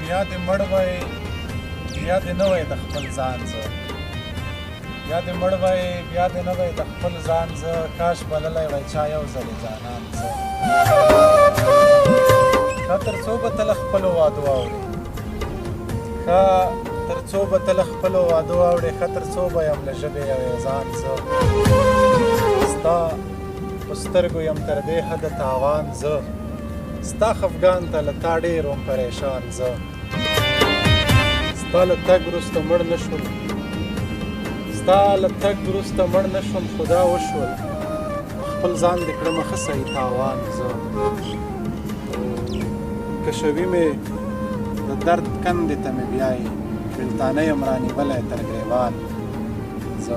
بیا دې مړ وی بیا دې نه وی د خپل ځان زه بیا دې مړ وی بیا دې نه وی د خپل ځان زه کاش بللی وی چا یو ځلې جانان زه ښه تر څو به ته له خپلو وعدو اوړې ښه تر څو به ته له خپلو وعدو اوړې ښه تر څو به یم له ژبې یو ځان زه ستا په سترګو یم تر دې حده تاوان زه ستا خفګان ته له تا ډېر وم پریشان زه ستا له تګ وروسته مړ نه شوم ستا له تګ وروسته مړ نه شوم خو دا وشول خپل ځان دې کړمه ښه صحیح تاوان زه کشوي مې د درد کندې ته مې بیایي بېلتانه یم رانیولی تر ګریوان زه